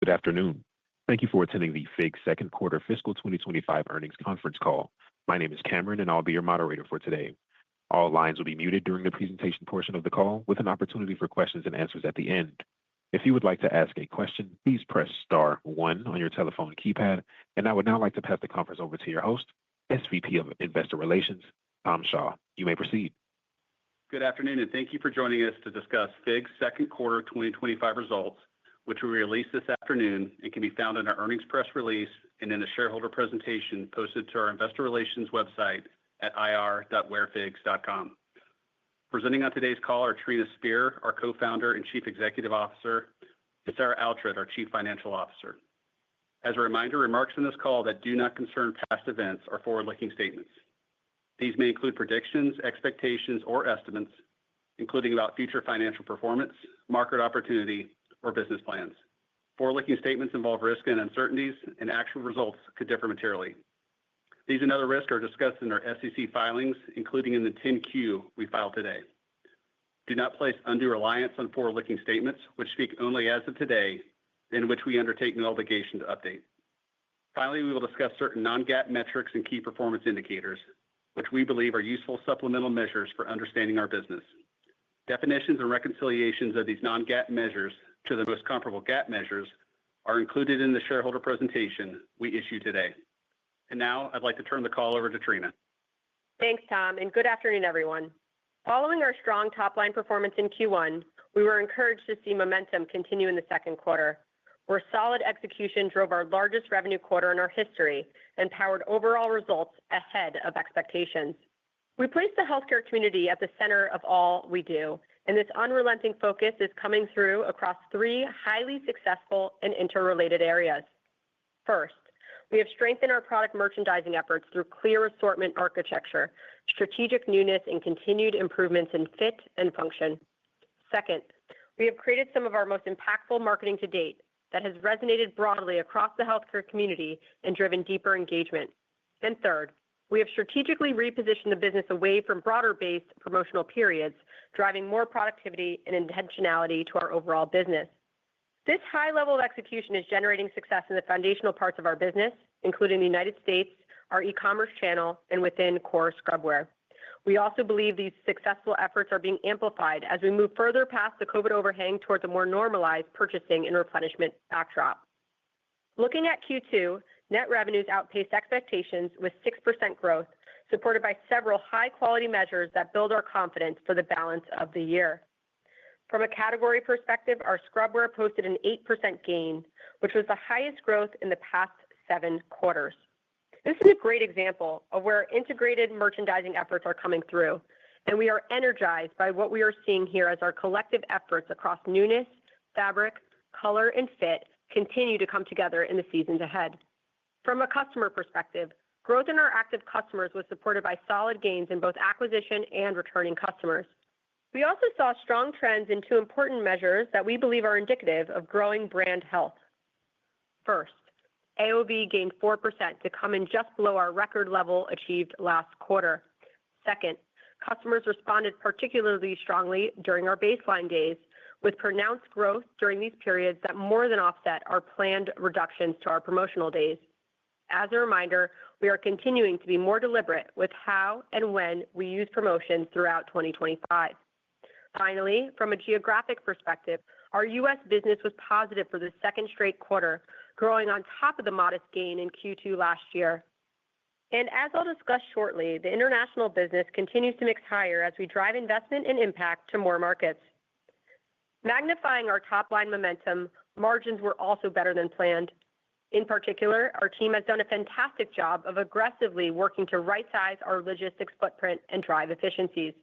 Good afternoon. Thank you for attending the FIGS second quarter fiscal 2025 earnings conference call. My name is Cameron, and I'll be your moderator for today. All lines will be muted during the presentation portion of the call, with an opportunity for questions and answers at the end. If you would like to ask a question, please press star one on your telephone keypad, and I would now like to pass the conference over to your host, SVP of Investor Relations, Tom Shaw. You may proceed. Good afternoon, and thank you for joining us to discuss FIGS second quarter 2025 results, which we released this afternoon and can be found in our earnings press release and in the shareholder presentation posted to our Investor Relations website at ir.wearfigs.com. Presenting on today's call are Trina Spear, our co-founder and Chief Executive Officer, and Sarah Oughtred, our Chief Financial Officer. As a reminder, remarks in this call that do not concern past events are forward-looking statements. These may include predictions, expectations, or estimates, including about future financial performance, market opportunity, or business plans. Forward-looking statements involve risk and uncertainties, and actual results could differ materially. These and other risks are discussed in our SEC filings, including in the 10-Q we filed today. Do not place undue reliance on forward-looking statements, which speak only as of today, and which we undertake no obligation to update. Finally, we will discuss certain non-GAAP metrics and key performance indicators, which we believe are useful supplemental measures for understanding our business. Definitions and reconciliations of these non-GAAP measures to the most comparable GAAP measures are included in the shareholder presentation we issued today. And now I'd like to turn the call over to Trina. Thanks, Tom, and good afternoon, everyone. Following our strong top-line performance in Q1, we were encouraged to see momentum continue in the second quarter, where solid execution drove our largest revenue quarter in our history and powered overall results ahead of expectations. We place the healthcare community at the center of all we do, and this unrelenting focus is coming through across three highly successful and interrelated areas. First, we have strengthened our product merchandising efforts through clear assortment architecture, strategic newness, and continued improvements in fit and function. Second, we have created some of our most impactful marketing to date that has resonated broadly across the healthcare community and driven deeper engagement. And third, we have strategically repositioned the business away from broader-based promotional periods, driving more productivity and intentionality to our overall business. This high level of execution is generating success in the foundational parts of our business, including the United States, our e-commerce channel, and within core scrubwear. We also believe these successful efforts are being amplified as we move further past the COVID overhang towards a more normalized purchasing and replenishment backdrop. Looking at Q2, net revenues outpaced expectations with 6% growth, supported by several high-quality measures that build our confidence for the balance of the year. From a category perspective, our scrubwear posted an 8% gain, which was the highest growth in the past 7 quarters. This is a great example of where integrated merchandising efforts are coming through, and we are energized by what we are seeing here as our collective efforts across newness, fabric, color, and fit continue to come together in the seasons ahead. From a customer perspective, growth in our active customers was supported by solid gains in both acquisition and returning customers. We also saw strong trends in 2 important measures that we believe are indicative of growing brand health. First, AOV gained 4% to come in just below our record level achieved last quarter. Second, customers responded particularly strongly during our baseline days, with pronounced growth during these periods that more than offset our planned reductions to our promotional days. As a reminder, we are continuing to be more deliberate with how and when we use promotions throughout 2025. Finally, from a geographic perspective, our U.S. business was positive for the second straight quarter, growing on top of the modest gain in Q2 last year. And as I'll discuss shortly, the international business continues to mix higher as we drive investment and impact to more markets. Magnifying our top-line momentum, margins were also better than planned. In particular, our team has done a fantastic job of aggressively working to right-size our logistics footprint and drive efficiencies.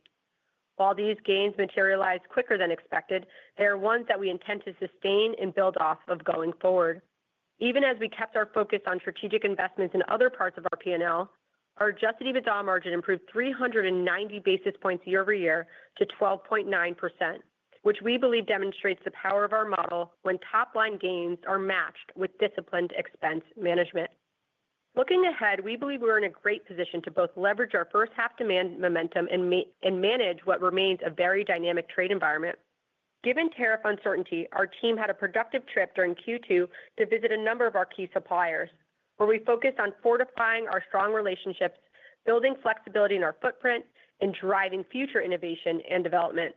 While these gains materialized quicker than expected, they are ones that we intend to sustain and build off of going forward. Even as we kept our focus on strategic investments in other parts of our P&L, our adjusted EBITDA margin improved 390 basis points year over year to 12.9%, which we believe demonstrates the power of our model when top-line gains are matched with disciplined expense management. Looking ahead, we believe we're in a great position to both leverage our first-half demand momentum and manage what remains a very dynamic trade environment. Given tariff uncertainty, our team had a productive trip during Q2 to visit a number of our key suppliers, where we focused on fortifying our strong relationships, building flexibility in our footprint, and driving future innovation and development.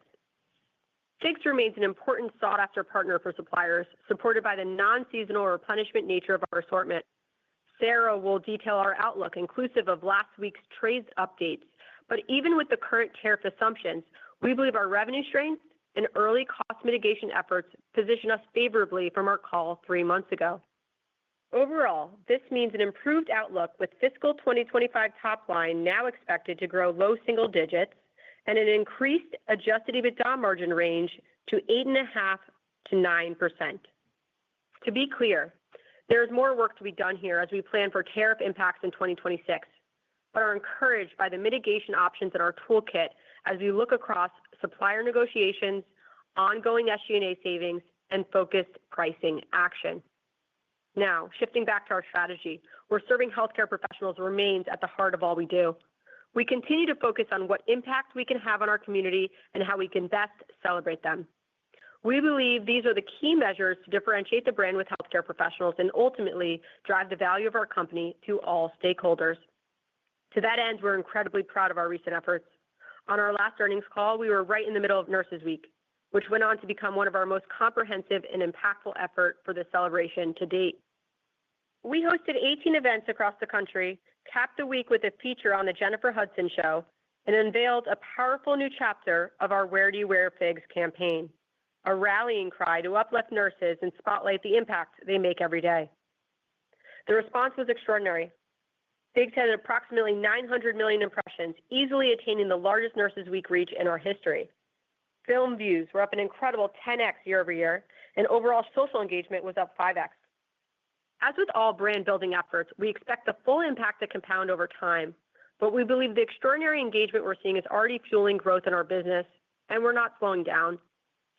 FIGS remains an important sought-after partner for suppliers, supported by the non-seasonal replenishment nature of our assortment. Sarah will detail our outlook, inclusive of last week's trade updates. But even with the current tariff assumptions, we believe our revenue strength and early cost mitigation efforts position us favorably from our call 3 months ago. Overall, this means an improved outlook with fiscal 2025 top line now expected to grow low single digits and an increased adjusted EBITDA margin range to 8.5% to 9%. To be clear, there is more work to be done here as we plan for tariff impacts in 2026, but are encouraged by the mitigation options in our toolkit as we look across supplier negotiations, ongoing SG&A savings, and focused pricing action. Now, shifting back to our strategy, where serving healthcare professionals remains at the heart of all we do. We continue to focus on what impact we can have on our community and how we can best celebrate them. We believe these are the key measures to differentiate the brand with healthcare professionals and ultimately drive the value of our company to all stakeholders. To that end, we're incredibly proud of our recent efforts. On our last earnings call, we were right in the middle of Nurses Week, which went on to become one of our most comprehensive and impactful efforts for the celebration to date. We hosted 18 events across the country, capped the week with a feature on The Jennifer Hudson Show, and unveiled a powerful new chapter of our Where Do You Wear FIGS campaign, a rallying cry to uplift nurses and spotlight the impact they make every day. The response was extraordinary. FIGS had approximately 900 million impressions, easily attaining the largest Nurses Week reach in our history. Film views were up an incredible 10x year over year, and overall social engagement was up 5x. As with all brand building efforts, we expect the full impact to compound over time, but we believe the extraordinary engagement we're seeing is already fueling growth in our business, and we're not slowing down.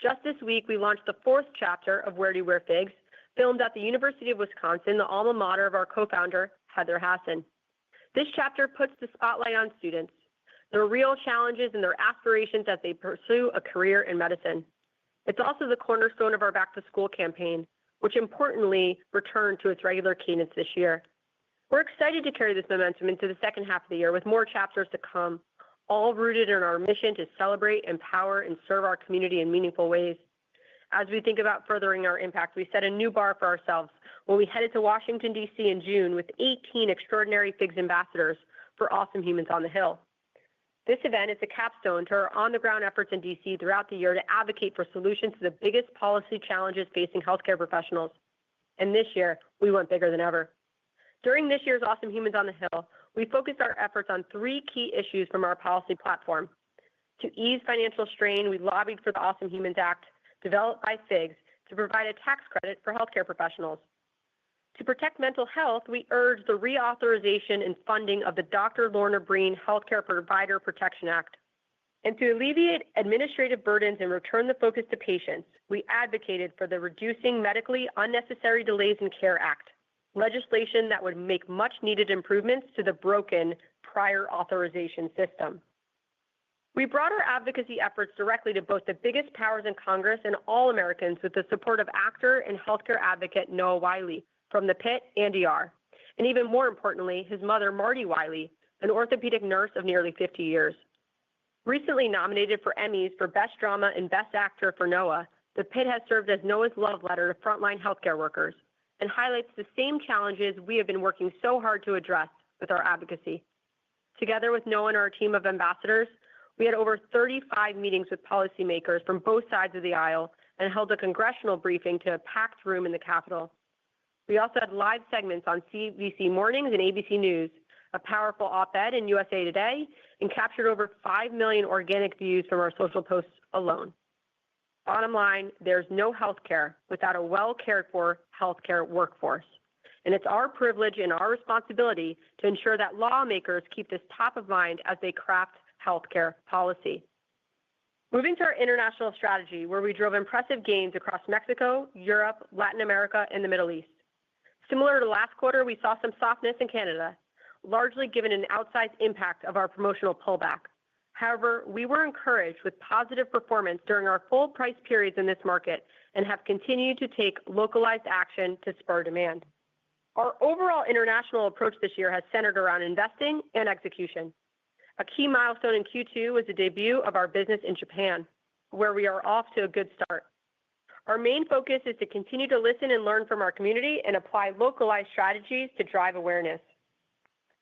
Just this week, we launched the 4th chapter of Where Do You Wear FIGS, filmed at the University of Wisconsin, the alma mater of our co-founder, Heather Hasson. This chapter puts the spotlight on students, their real challenges and their aspirations as they pursue a career in medicine. It's also the cornerstone of our Back to School campaign, which importantly returned to its regular cadence this year. We're excited to carry this momentum into the second half of the year with more chapters to come, all rooted in our mission to celebrate, empower, and serve our community in meaningful ways. As we think about furthering our impact, we set a new bar for ourselves when we headed to Washington, D.C. in June with 18 extraordinary FIGS ambassadors for Awesome Humans on the Hill. This event is a capstone to our on-the-ground efforts in D.C. throughout the year to advocate for solutions to the biggest policy challenges facing healthcare professionals. And this year, we went bigger than ever. During this year's Awesome Humans on the Hill, we focused our efforts on 3 key issues from our policy platform. To ease financial strain, we lobbied for the Awesome Humans Act, developed by FIGS, to provide a tax credit for healthcare professionals. To protect mental health, we urged the reauthorization and funding of the Dr. Lorna Breen Healthcare Provider Protection Act. And to alleviate administrative burdens and return the focus to patients, we advocated for the Reducing Medically Unnecessary Delays in Care Act, legislation that would make much-needed improvements to the broken prior authorization system. We brought our advocacy efforts directly to both the biggest powers in Congress and all Americans with the support of actor and healthcare advocate Noah Wiley from the Pit and ER, and even more importantly, his mother, Marty Wiley, an orthopedic nurse of nearly 50 years. Recently nominated for Emmys for Best Drama and Best Actor for Noah, the Pit has served as Noah's love letter to frontline healthcare workers and highlights the same challenges we have been working so hard to address with our advocacy. Together with Noah and our team of ambassadors, we had over 35 meetings with policymakers from both sides of the aisle and held a congressional briefing to a packed room in the Capitol. We also had live segments on CBC Mornings and ABC News, a powerful op-ed in USA Today, and captured over 5 million organic views from our social posts alone. Bottom line, there's no healthcare without a well-cared-for healthcare workforce. And it's our privilege and our responsibility to ensure that lawmakers keep this top of mind as they craft healthcare policy. Moving to our international strategy, where we drove impressive gains across Mexico, Europe, Latin America, and the Middle East. Similar to last quarter, we saw some softness in Canada, largely given an outsized impact of our promotional pullback. However, we were encouraged with positive performance during our full price periods in this market and have continued to take localized action to spur demand. Our overall international approach this year has centered around investing and execution. A key milestone in Q2 was the debut of our business in Japan, where we are off to a good start. Our main focus is to continue to listen and learn from our community and apply localized strategies to drive awareness.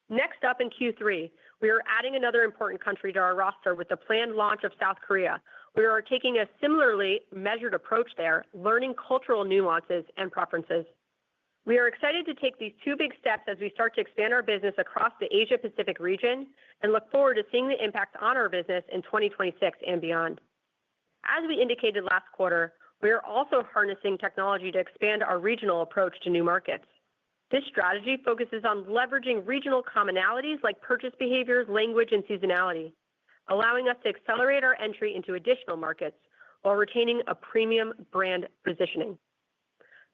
Next up in Q3, we are adding another important country to our roster with the planned launch of South Korea. We are taking a similarly measured approach there, learning cultural nuances and preferences. We are excited to take these two big steps as we start to expand our business across the Asia-Pacific region and look forward to seeing the impact on our business in 2026 and beyond. As we indicated last quarter, we are also harnessing technology to expand our regional approach to new markets. This strategy focuses on leveraging regional commonalities like purchase behaviors, language, and seasonality, allowing us to accelerate our entry into additional markets while retaining a premium brand positioning.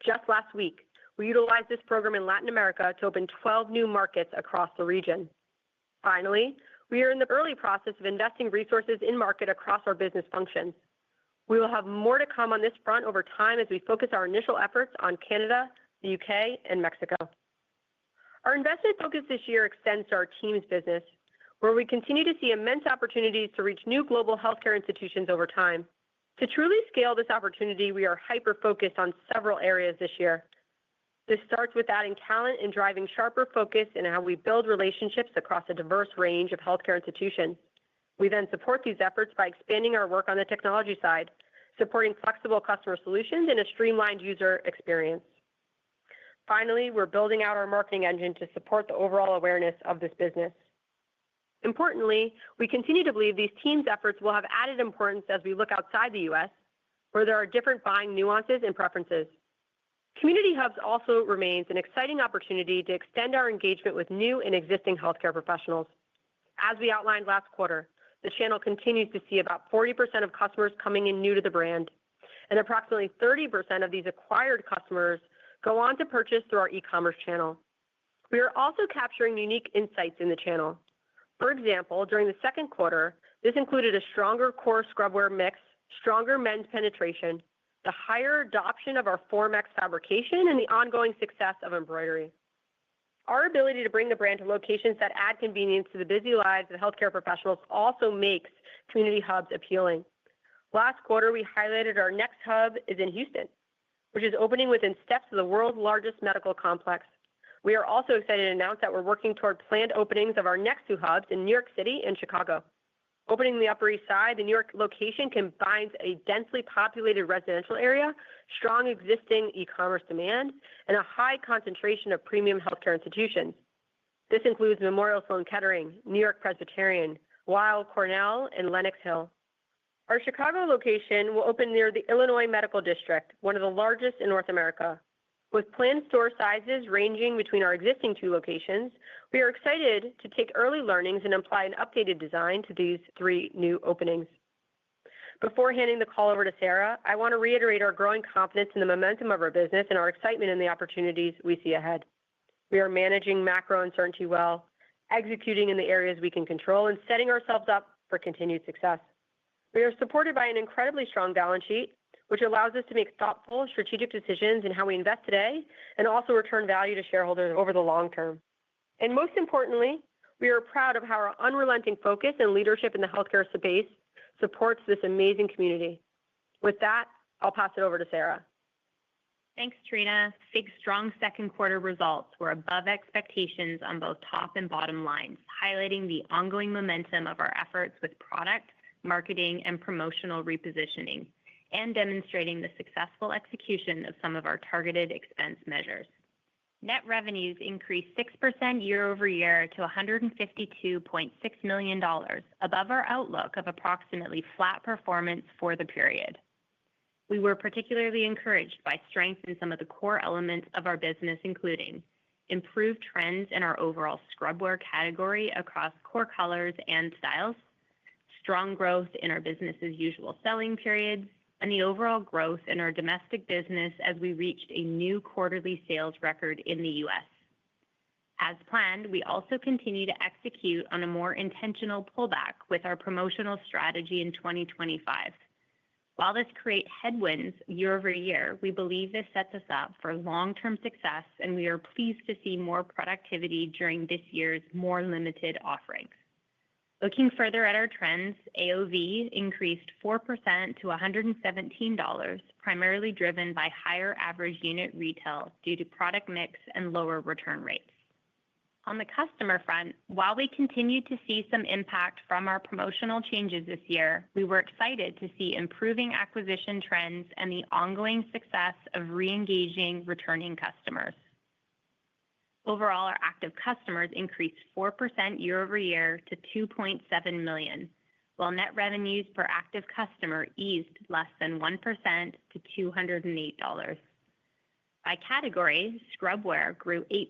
Just last week, we utilized this program in Latin America to open 12 new markets across the region. Finally, we are in the early process of investing resources in market across our business functions. We will have more to come on this front over time as we focus our initial efforts on Canada, the UK, and Mexico. Our investment focus this year extends to our teams business, where we continue to see immense opportunities to reach new global healthcare institutions over time. To truly scale this opportunity, we are hyper-focused on several areas this year. This starts with adding talent and driving sharper focus in how we build relationships across a diverse range of healthcare institutions. We then support these efforts by expanding our work on the technology side, supporting flexible customer solutions and a streamlined user experience. Finally, we're building out our marketing engine to support the overall awareness of this business. Importantly, we continue to believe these teams' efforts will have added importance as we look outside the U.S., where there are different buying nuances and preferences. Community Hubs also remains an exciting opportunity to extend our engagement with new and existing healthcare professionals. As we outlined last quarter, the channel continues to see about 40% of customers coming in new to the brand, and approximately 30% of these acquired customers go on to purchase through our e-commerce channel. We are also capturing unique insights in the channel. For example, during the second quarter, this included a stronger core scrubwear mix, stronger men's penetration, the higher adoption of our Formex fabrication, and the ongoing success of embroidery. Our ability to bring the brand to locations that add convenience to the busy lives of healthcare professionals also makes Community Hubs appealing. Last quarter, we highlighted our next hub is in Houston, which is opening within steps of the world's largest medical complex. We are also excited to announce that we're working toward planned openings of our next two hubs in New York City and Chicago. Opening the Upper East Side, the New York location combines a densely populated residential area, strong existing e-commerce demand, and a high concentration of premium healthcare institutions. This includes Memorial Sloan Kettering, New York Presbyterian, Weill Cornell, and Lenox Hill. Our Chicago location will open near the Illinois Medical District, one of the largest in North America. With planned store sizes ranging between our existing two locations, we are excited to take early learnings and apply an updated design to these three new openings. Before handing the call over to Sarah, I want to reiterate our growing confidence in the momentum of our business and our excitement in the opportunities we see ahead. We are managing macro uncertainty well, executing in the areas we can control, and setting ourselves up for continued success. We are supported by an incredibly strong balance sheet, which allows us to make thoughtful, strategic decisions in how we invest today and also return value to shareholders over the long term. And most importantly, we are proud of how our unrelenting focus and leadership in the healthcare space supports this amazing community. With that, I'll pass it over to Sarah. Thanks, Trina. FIGS' strong second quarter results were above expectations on both top and bottom lines, highlighting the ongoing momentum of our efforts with product, marketing, and promotional repositioning, and demonstrating the successful execution of some of our targeted expense measures. Net revenues increased 6% year over year to $152.6 million, above our outlook of approximately flat performance for the period. We were particularly encouraged by strength in some of the core elements of our business, including improved trends in our overall scrubwear category across core colors and styles, strong growth in our business as usual selling periods, and the overall growth in our domestic business as we reached a new quarterly sales record in the U.S. As planned, we also continue to execute on a more intentional pullback with our promotional strategy in 2025. While this creates headwinds year over year, we believe this sets us up for long-term success, and we are pleased to see more productivity during this year's more limited offerings. Looking further at our trends, AOV increased 4% to $117, primarily driven by higher average unit retail due to product mix and lower return rates. On the customer front, while we continued to see some impact from our promotional changes this year, we were excited to see improving acquisition trends and the ongoing success of re-engaging returning customers. Overall, our active customers increased 4% year over year to 2.7 million, while net revenues per active customer eased less than 1% to $208. By category, scrubwear grew 8%,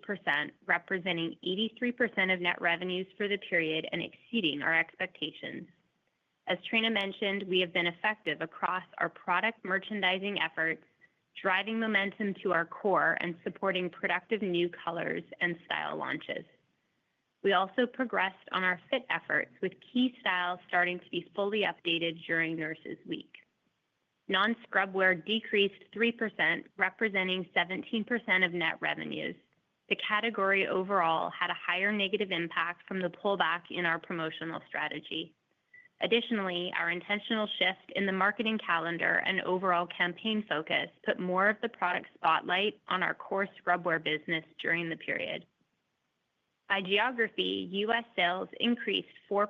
representing 83% of net revenues for the period and exceeding our expectations. As Trina mentioned, we have been effective across our product merchandising efforts, driving momentum to our core and supporting productive new colors and style launches. We also progressed on our fit efforts, with key styles starting to be fully updated during Nurses Week. Non-scrubwear decreased 3%, representing 17% of net revenues. The category overall had a higher negative impact from the pullback in our promotional strategy. Additionally, our intentional shift in the marketing calendar and overall campaign focus put more of the product spotlight on our core scrubwear business during the period. By geography, U.S. sales increased 4%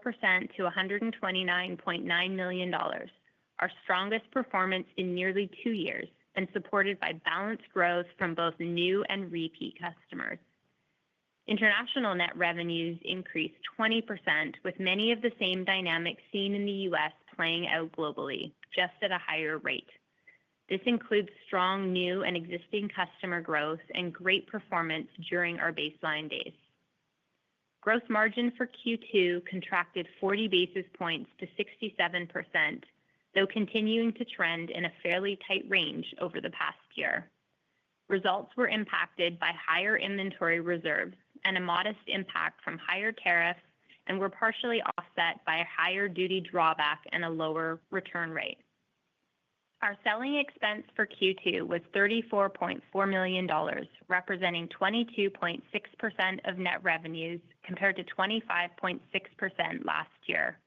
to $129.9 million, our strongest performance in nearly 2 years, and supported by balanced growth from both new and repeat customers. International net revenues increased 20%, with many of the same dynamics seen in the U.S. playing out globally, just at a higher rate. This includes strong new and existing customer growth and great performance during our baseline days. Gross margin for Q2 contracted 40 basis points to 67%, though continuing to trend in a fairly tight range over the past year. Results were impacted by higher inventory reserves and a modest impact from higher tariffs, and were partially offset by a higher duty drawback and a lower return rate. Our selling expense for Q2 was $34.4 million, representing 22.6% of net revenues compared to 25.6% last year.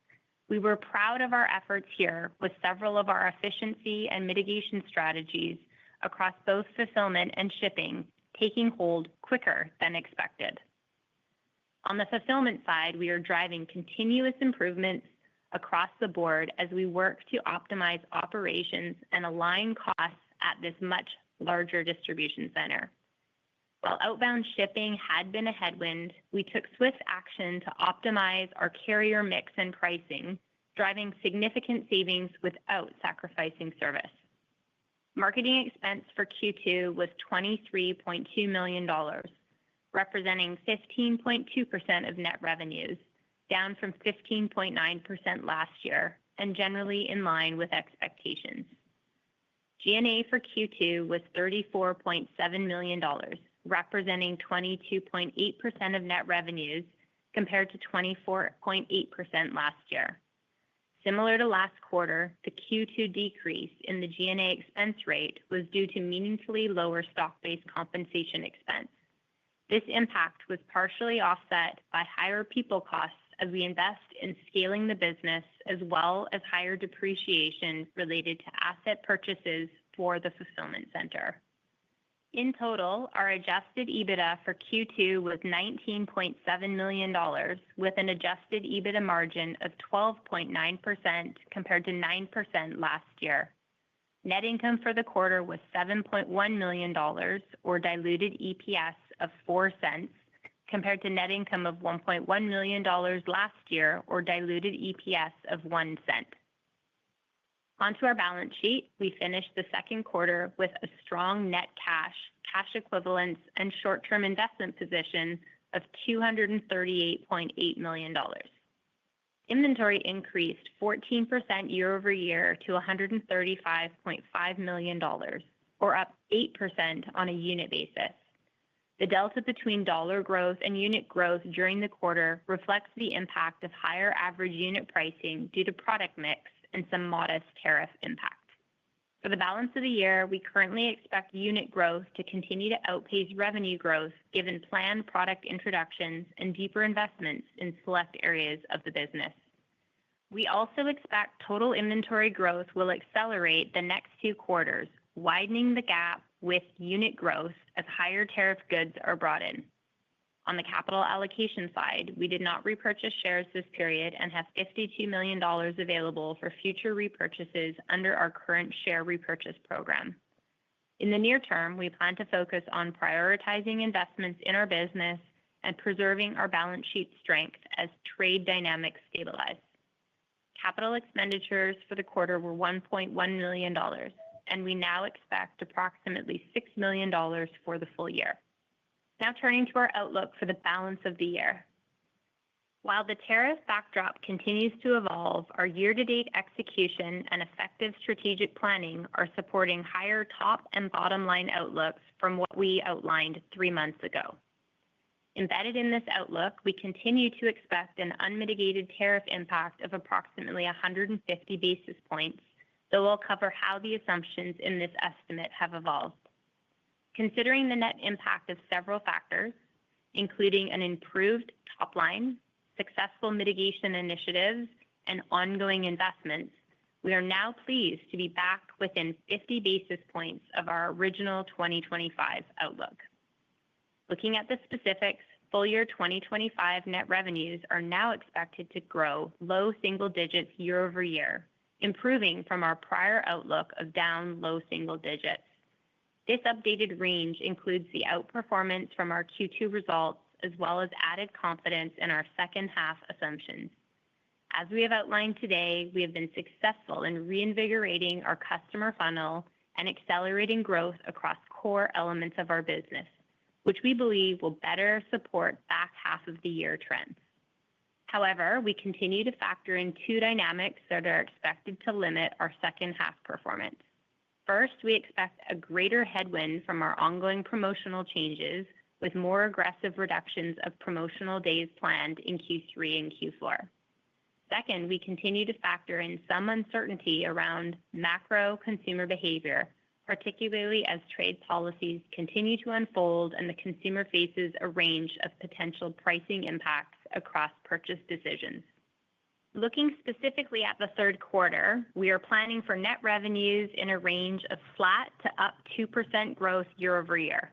We were proud of our efforts here, with several of our efficiency and mitigation strategies across both fulfillment and shipping taking hold quicker than expected. On the fulfillment side, we are driving continuous improvements across the board as we work to optimize operations and align costs at this much larger distribution center. While outbound shipping had been a headwind, we took swift action to optimize our carrier mix and pricing, driving significant savings without sacrificing service. Marketing expense for Q2 was $23.2 million, representing 15.2% of net revenues, down from 15.9% last year, and generally in line with expectations. G&A for Q2 was $34.7 million, representing 22.8% of net revenues compared to 24.8% last year. Similar to last quarter, the Q2 decrease in the G&A expense rate was due to meaningfully lower stock-based compensation expense. This impact was partially offset by higher people costs as we invest in scaling the business, as well as higher depreciation related to asset purchases for the fulfillment center. In total, our adjusted EBITDA for Q2 was $19.7 million, with an adjusted EBITDA margin of 12.9% compared to 9% last year. Net income for the quarter was $7.1 million, or diluted EPS of 4 cents, compared to net income of $1.1 million last year, or diluted EPS of 1 cent. Onto our balance sheet, we finished the second quarter with a strong net cash equivalents, and short-term investment position of $238.8 million. Inventory increased 14% year over year to $135.5 million, or up 8% on a unit basis. The delta between dollar growth and unit growth during the quarter reflects the impact of higher average unit pricing due to product mix and some modest tariff impact. For the balance of the year, we currently expect unit growth to continue to outpace revenue growth given planned product introductions and deeper investments in select areas of the business. We also expect total inventory growth will accelerate the next 2 quarters, widening the gap with unit growth as higher tariff goods are brought in. On the capital allocation side, we did not repurchase shares this period and have $52 million available for future repurchases under our current share repurchase program. In the near term, we plan to focus on prioritizing investments in our business and preserving our balance sheet strength as trade dynamics stabilize. Capital expenditures for the quarter were $1.1 million, and we now expect approximately $6 million for the full year. Now turning to our outlook for the balance of the year. While the tariff backdrop continues to evolve, our year-to-date execution and effective strategic planning are supporting higher top and bottom line outlooks from what we outlined 3 months ago. Embedded in this outlook, we continue to expect an unmitigated tariff impact of approximately 150 basis points, though we'll cover how the assumptions in this estimate have evolved. Considering the net impact of several factors, including an improved top line, successful mitigation initiatives, and ongoing investments, we are now pleased to be back within 50 basis points of our original 2025 outlook. Looking at the specifics, full year 2025 net revenues are now expected to grow low single digits year over year, improving from our prior outlook of down low single digits. This updated range includes the outperformance from our Q2 results, as well as added confidence in our second half assumptions. As we have outlined today, we have been successful in reinvigorating our customer funnel and accelerating growth across core elements of our business, which we believe will better support back half of the year trends. However, we continue to factor in 2 dynamics that are expected to limit our second half performance. First, we expect a greater headwind from our ongoing promotional changes, with more aggressive reductions of promotional days planned in Q3 and Q4. Second, we continue to factor in some uncertainty around macro consumer behavior, particularly as trade policies continue to unfold and the consumer faces a range of potential pricing impacts across purchase decisions. Looking specifically at the third quarter, we are planning for net revenues in a range of flat to up 2% growth year over year.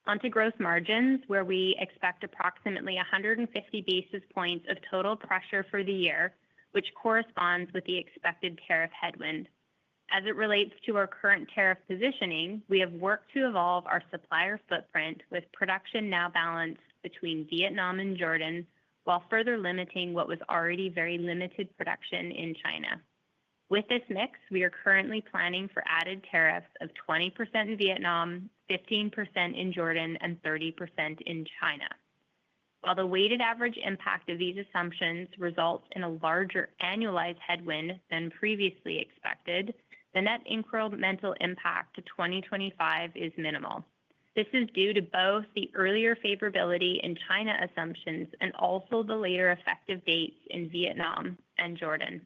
Onto gross margins, where we expect approximately 150 basis points of total pressure for the year, which corresponds with the expected tariff headwind. As it relates to our current tariff positioning, we have worked to evolve our supplier footprint with production now balanced between Vietnam and Jordan, while further limiting what was already very limited production in China. With this mix, we are currently planning for added tariffs of 20% in Vietnam, 15% in Jordan, and 30% in China. While the weighted average impact of these assumptions results in a larger annualized headwind than previously expected, the net incremental impact to 2025 is minimal. This is due to both the earlier favorability in China assumptions and also the later effective dates in Vietnam and Jordan.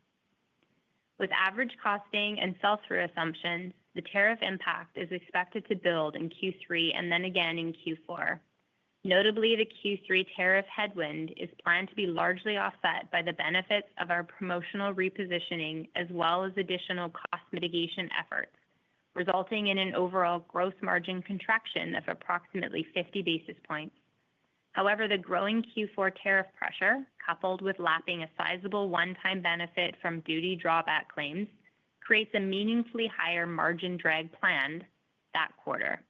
With average costing and sell-through assumptions, the tariff impact is expected to build in Q3 and then again in Q4. Notably, the Q3 tariff headwind is planned to be largely offset by the benefits of our promotional repositioning as well as additional cost mitigation efforts, resulting in an overall gross margin contraction of approximately 50 basis points. However, the growing Q4 tariff pressure, coupled with lapping a sizable one-time benefit from duty drawback claims, creates a meaningfully higher margin drag planned that quarter.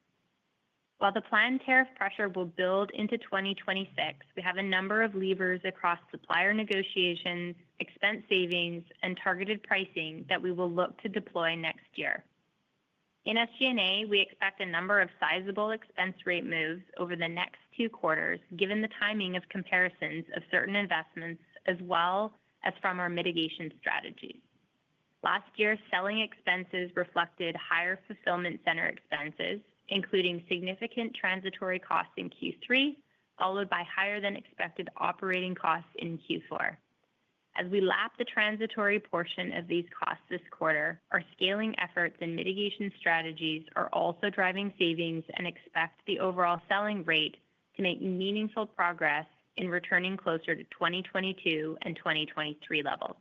While the planned tariff pressure will build into 2026, we have a number of levers across supplier negotiations, expense savings, and targeted pricing that we will look to deploy next year. In SG&A, we expect a number of sizable expense rate moves over the next 2 quarters, given the timing of comparisons of certain investments as well as from our mitigation strategies. Last year, selling expenses reflected higher fulfillment center expenses, including significant transitory costs in Q3, followed by higher than expected operating costs in Q4. As we lap the transitory portion of these costs this quarter, our scaling efforts and mitigation strategies are also driving savings and expect the overall selling rate to make meaningful progress in returning closer to 2022 and 2023 levels.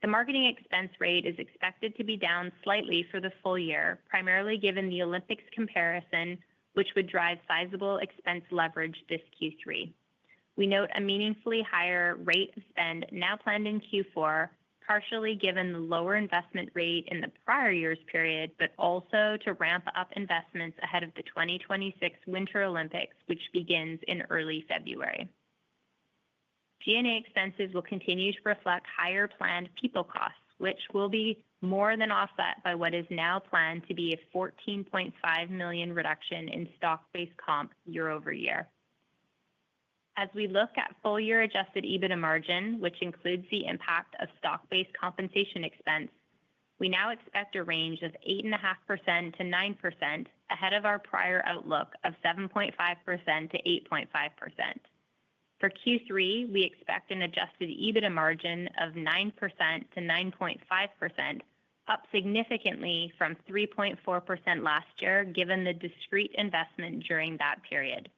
The marketing expense rate is expected to be down slightly for the full year, primarily given the Olympics comparison, which would drive sizable expense leverage this Q3. We note a meaningfully higher rate of spend now planned in Q4, partially given the lower investment rate in the prior year's period, but also to ramp up investments ahead of the 2026 Winter Olympics, which begins in early February. G&A expenses will continue to reflect higher planned people costs, which will be more than offset by what is now planned to be a $14.5 million reduction in stock-based comp year over year. As we look at full-year adjusted EBITDA margin, which includes the impact of stock-based compensation expense, we now expect a range of 8.5% to 9%, ahead of our prior outlook of 7.5% to 8.5%. For Q3, we expect an adjusted EBITDA margin of 9% to 9.5%, up significantly from 3.4% last year, given the discrete investment during that period.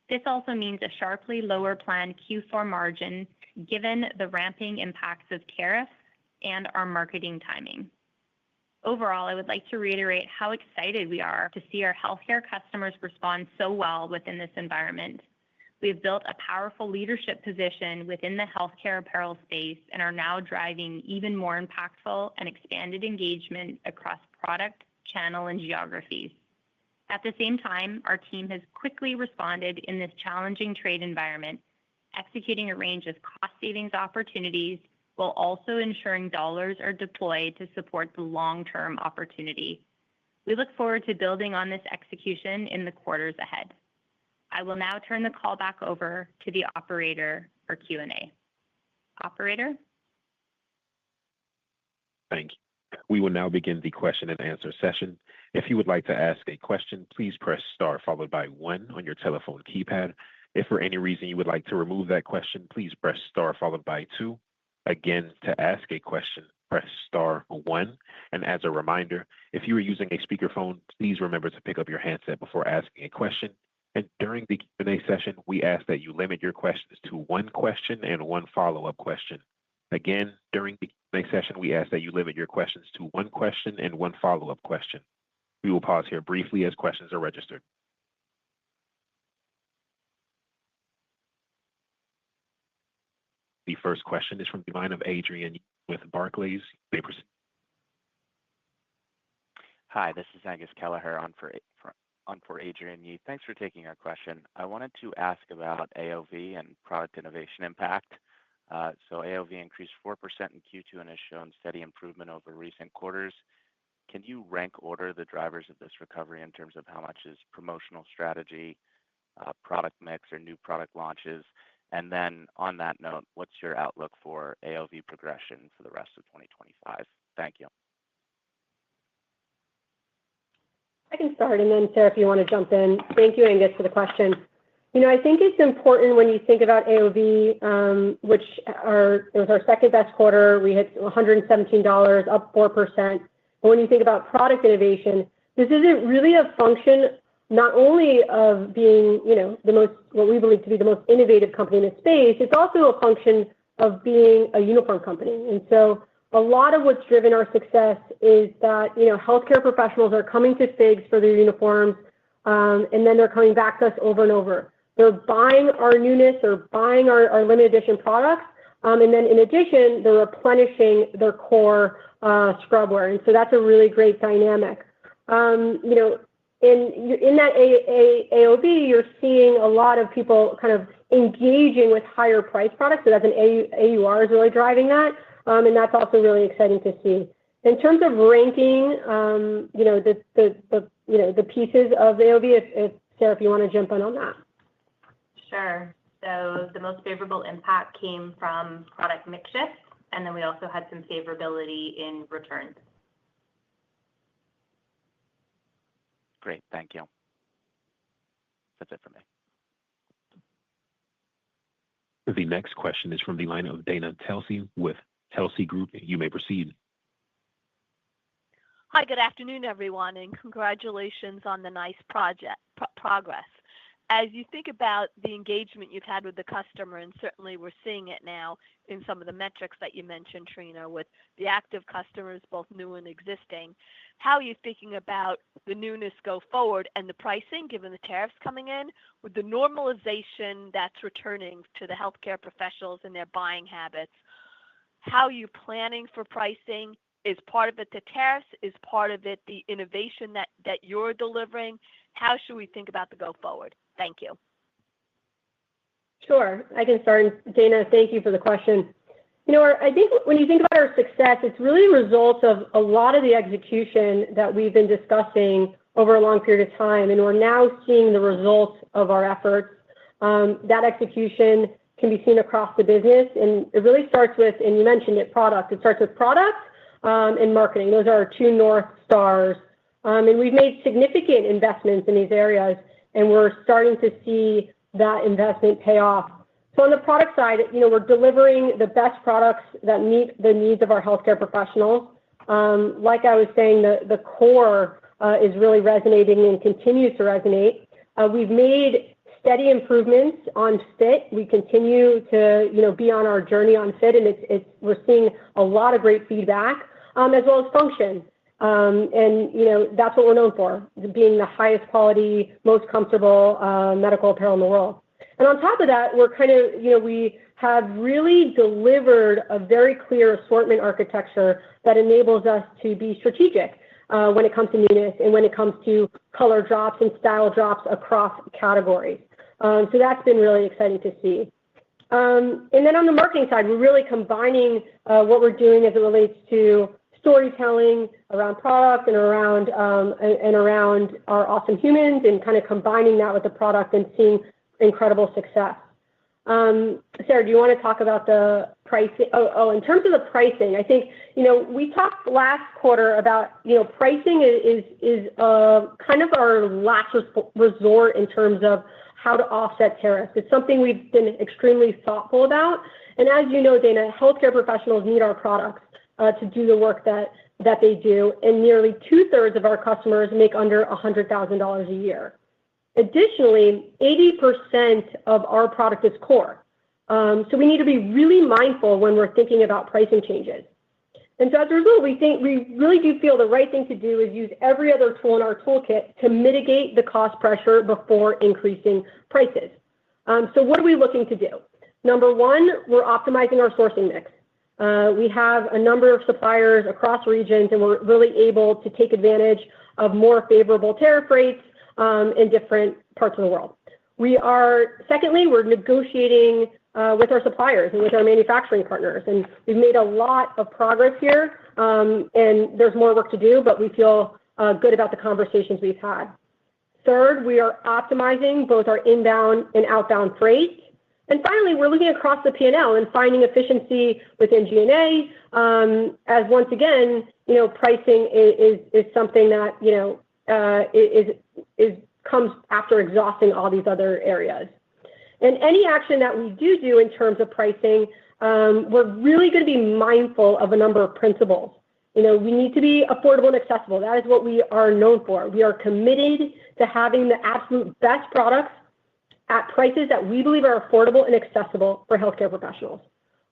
This also means a sharply lower planned Q4 margin, given the ramping impacts of tariffs and our marketing timing. Overall, I would like to reiterate how excited we are to see our healthcare customers respond so well within this environment. We have built a powerful leadership position within the healthcare apparel space and are now driving even more impactful and expanded engagement across product, channel, and geographies. At the same time, our team has quickly responded in this challenging trade environment, executing a range of cost savings opportunities while also ensuring dollars are deployed to support the long-term opportunity. We look forward to building on this execution in the quarters ahead. I will now turn the call back over to the operator for Q&A. Operator? Thank you. We will now begin the question and answer session. If you would like to ask a question, please press star followed by 1 on your telephone keypad. If for any reason you would like to remove that question, please press star followed by 2. Again, to ask a question, press star 1. And as a reminder, if you are using a speakerphone, please remember to pick up your handset before asking a question. And during the Q&A session, we ask that you limit your questions to 1 question and 1 follow-up question. Again, during the Q&A session, we ask that you limit your questions to 1 question and 1 follow-up question. We will pause here briefly as questions are registered. The first question is from the line of Adrienne with Barclays. Hi, this is Angus Kelleher on for Adrienne Yee. Thanks for taking our question. I wanted to ask about AOV and product innovation impact. So AOV increased 4% in Q2 and has shown steady improvement over recent quarters. Can you rank order the drivers of this recovery in terms of how much is promotional strategy, product mix, or new product launches? And then on that note, what's your outlook for AOV progression for the rest of 2025? Thank you. I can start, and then Sarah, if you want to jump in. Thank you, Angus, for the question. I think it's important when you think about AOV, which it was our second best quarter. We hit $117, up 4%. But when you think about product innovation, this isn't really a function not only of being, the most, what we believe to be the most innovative company in the space. It's also a function of being a uniform company. And so a lot of what's driven our success is that, healthcare professionals are coming to FIGS for their uniforms, and then they're coming back to us over and over. They're buying our newness, they're buying our limited edition products, and then in addition, they're replenishing their core scrubwear. And so that's a really great dynamic. In that AOV, you're seeing a lot of people kind of engaging with higher price products. So that's an AUR is really driving that. And that's also really exciting to see. In terms of ranking, the pieces of AOV, if Sarah, if you want to jump in on that. Sure. So the most favorable impact came from product mix shift, and then we also had some favorability in returns. Great. Thank you. That's it for me. The next question is from the line of Dana Telsey with Telsey Group. You may proceed. Hi, good afternoon, everyone, and congratulations on the nice progress. As you think about the engagement you've had with the customer, and certainly we're seeing it now in some of the metrics that you mentioned, Trina, with the active customers, both new and existing, how are you thinking about the newness go forward and the pricing, given the tariffs coming in, with the normalization that's returning to the healthcare professionals and their buying habits? How are you planning for pricing? Is part of it the tariffs? Is part of it the innovation that you're delivering? How should we think about the go forward? Thank you. Sure. I can start. Dana, thank you for the question. I think when you think about our success, it's really a result of a lot of the execution that we've been discussing over a long period of time, and we're now seeing the results of our efforts. That execution can be seen across the business, and it really starts with, and you mentioned it, product. It starts with product and marketing. Those are our two North Stars. And we've made significant investments in these areas, and we're starting to see that investment pay off. So on the product side, we're delivering the best products that meet the needs of our healthcare professionals. Like I was saying, the core is really resonating and continues to resonate. We've made steady improvements on fit. We continue to be on our journey on fit, and we're seeing a lot of great feedback, as well as function. And that's what we're known for, being the highest quality, most comfortable medical apparel in the world. And on top of that, we have really delivered a very clear assortment architecture that enables us to be strategic when it comes to newness and when it comes to color drops and style drops across categories. So that's been really exciting to see. And then on the marketing side, we're really combining what we're doing as it relates to storytelling around product and around our awesome humans, and kind of combining that with the product and seeing incredible success. Sarah, do you want to talk about the pricing? In terms of the pricing, I think, we talked last quarter about, pricing is kind of our last resort in terms of how to offset tariffs. It's something we've been extremely thoughtful about. And as you know, Dana, healthcare professionals need our products to do the work that they do. And nearly 2/3 of our customers make under $100,000 a year. Additionally, 80% of our product is core. So we need to be really mindful when we're thinking about pricing changes. And so as a result, we really do feel the right thing to do is use every other tool in our toolkit to mitigate the cost pressure before increasing prices. So what are we looking to do? Number one, we're optimizing our sourcing mix. We have a number of suppliers across regions, and we're really able to take advantage of more favorable tariff rates in different parts of the world. Secondly, we're negotiating with our suppliers and with our manufacturing partners, and we've made a lot of progress here, and there's more work to do, but we feel good about the conversations we've had. Third, we are optimizing both our inbound and outbound freight. And finally, we're looking across the P&L and finding efficiency within G&A, as once again, pricing is something that, comes after exhausting all these other areas. And any action that we do in terms of pricing, we're really going to be mindful of a number of principles. We need to be affordable and accessible. That is what we are known for. We are committed to having the absolute best products at prices that we believe are affordable and accessible for healthcare professionals.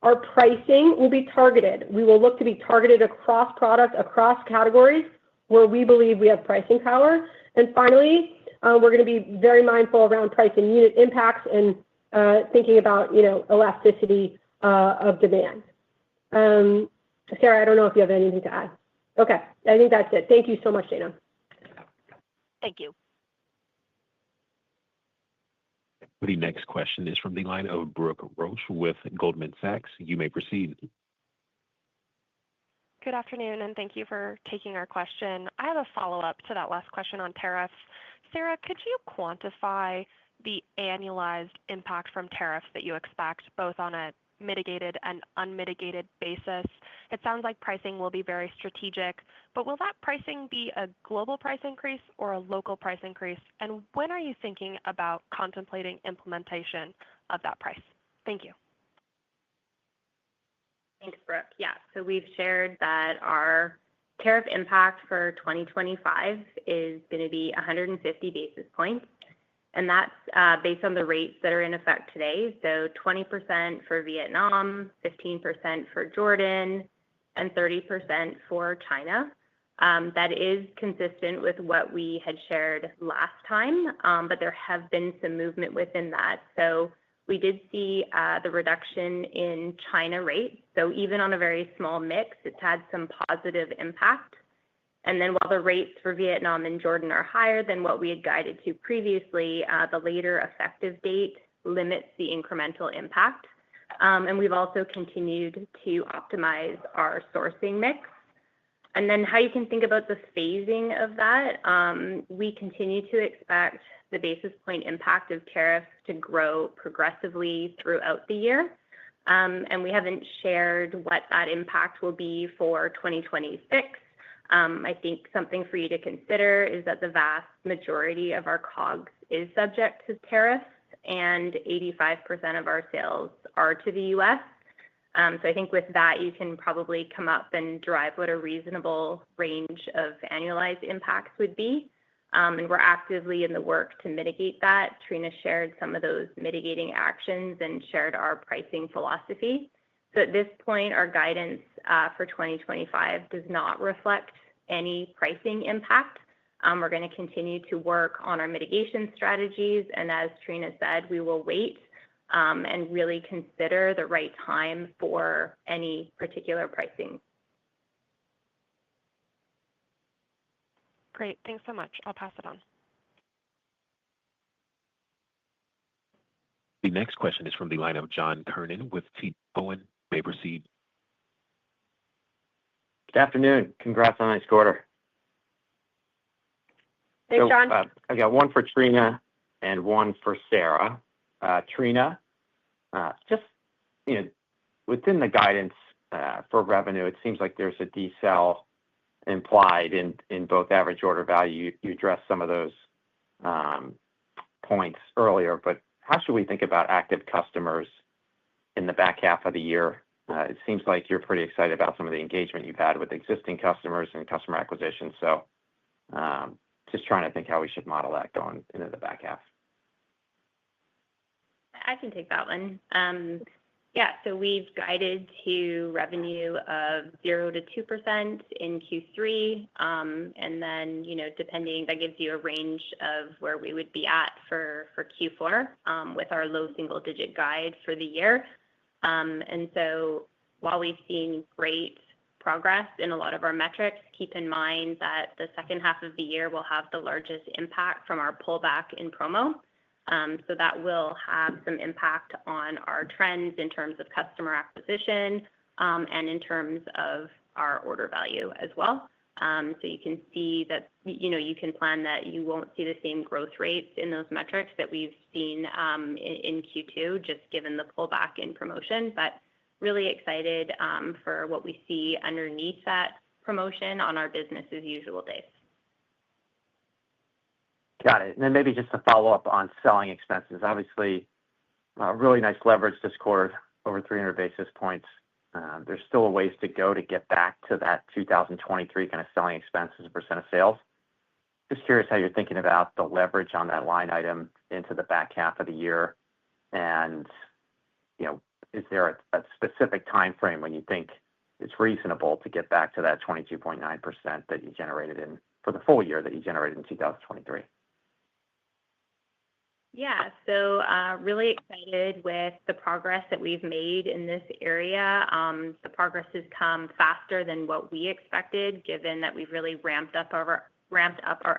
Our pricing will be targeted. We will look to be targeted across products, across categories where we believe we have pricing power. And finally, we're going to be very mindful around price and unit impacts and thinking about, elasticity of demand. Sarah, I don't know if you have anything to add. Okay, I think that's it. Thank you so much, Dana. Thank you. The next question is from the line of Brooke Roach with Goldman Sachs. You may proceed. Good afternoon, and thank you for taking our question. I have a follow-up to that last question on tariffs. Sarah, could you quantify the annualized impact from tariffs that you expect, both on a mitigated and unmitigated basis? It sounds like pricing will be very strategic, but will that pricing be a global price increase or a local price increase? And when are you thinking about contemplating implementation of that price? Thank you. Thanks, Brooke. Yeah, so we've shared that our tariff impact for 2025 is going to be 150 basis points. And that's based on the rates that are in effect today. So 20% for Vietnam, 15% for Jordan, and 30% for China. That is consistent with what we had shared last time, but there have been some movement within that. So we did see the reduction in China rates. So even on a very small mix, it's had some positive impact. And then while the rates for Vietnam and Jordan are higher than what we had guided to previously, the later effective date limits the incremental impact. And we've also continued to optimize our sourcing mix. And then how you can think about the phasing of that, we continue to expect the basis point impact of tariffs to grow progressively throughout the year. And we haven't shared what that impact will be for 2026. I think something for you to consider is that the vast majority of our COGS is subject to tariffs, and 85% of our sales are to the U.S. So I think with that, you can probably come up and derive what a reasonable range of annualized impacts would be. And we're actively in the work to mitigate that. Trina shared some of those mitigating actions and shared our pricing philosophy. So at this point, our guidance for 2025 does not reflect any pricing impact. We're going to continue to work on our mitigation strategies. And as Trina said, we will wait and really consider the right time for any particular pricing. Great. Thanks so much. I'll pass it on. The next question is from the line of John Kernan with TD Cowen. May proceed. Good afternoon. Congrats on a nice quarter. Thanks, John. I got one for Trina and one for Sarah. Trina, just within the guidance for revenue, it seems like there's a decel implied in both average order value. You addressed some of those points earlier, but how should we think about active customers in the back half of the year? It seems like you're pretty excited about some of the engagement you've had with existing customers and customer acquisition. So just trying to think how we should model that going into the back half. I can take that one. Yeah, so we've guided to revenue of 0 to 2% in Q3. And then, depending, that gives you a range of where we would be at for Q4 with our low single-digit guide for the year. And so while we've seen great progress in a lot of our metrics, keep in mind that the second half of the year will have the largest impact from our pullback in promo. So that will have some impact on our trends in terms of customer acquisition and in terms of our order value as well. So you can see that, you can plan that you won't see the same growth rates in those metrics that we've seen in Q2, just given the pullback in promotion. But really excited for what we see underneath that promotion on our business as usual days. Got it. And then maybe just to follow up on selling expenses. Obviously, really nice leverage this quarter, over 300 basis points. There's still a ways to go to get back to that 2023 kind of selling expenses % of sales. Just curious how you're thinking about the leverage on that line item into the back half of the year. And, is there a specific time frame when you think it's reasonable to get back to that 22.9% that you generated for the full year that you generated in 2023? Yeah, so really excited with the progress that we've made in this area. The progress has come faster than what we expected, given that we've really ramped up our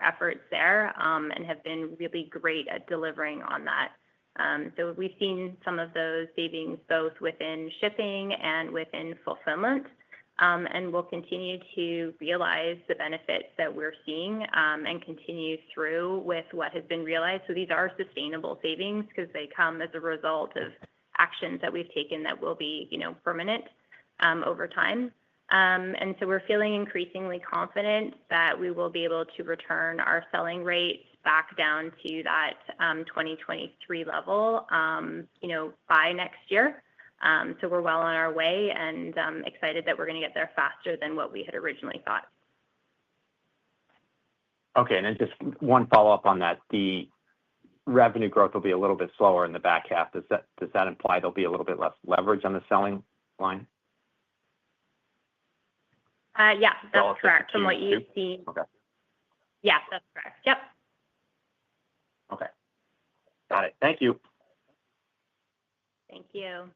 efforts there and have been really great at delivering on that. So we've seen some of those savings both within shipping and within fulfillment. And we'll continue to realize the benefits that we're seeing and continue through with what has been realized. So these are sustainable savings because they come as a result of actions that we've taken that will be, permanent over time. And so we're feeling increasingly confident that we will be able to return our selling rates back down to that 2023 level, by next year. So we're well on our way and excited that we're going to get there faster than what we had originally thought. Okay, and then just one follow-up on that. The revenue growth will be a little bit slower in the back half. Does that imply there'll be a little bit less leverage on the selling line? Yeah, that's Relative correct. to From what Q2? you've seen. Okay. Yes, that's correct. Yep. Okay. Got it. Thank you. Thank you.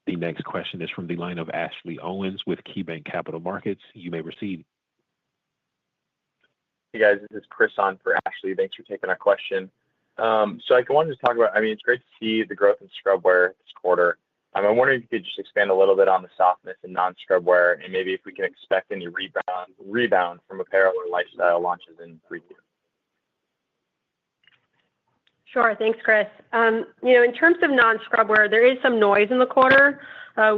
The next question is from the line of Ashley Owens with KeyBanc Capital Markets. You may proceed. Hey guys, this is Chris on for Ashley. Thanks for taking our question. So I wanted to talk about, it's great to see the growth in scrubwear this quarter. I'm wondering if you could just expand a little bit on the softness in non-scrubwear and maybe if we can expect any rebound from apparel or lifestyle launches in 3Q. Sure. Thanks, Chris. In terms of non-scrubwear, there is some noise in the quarter.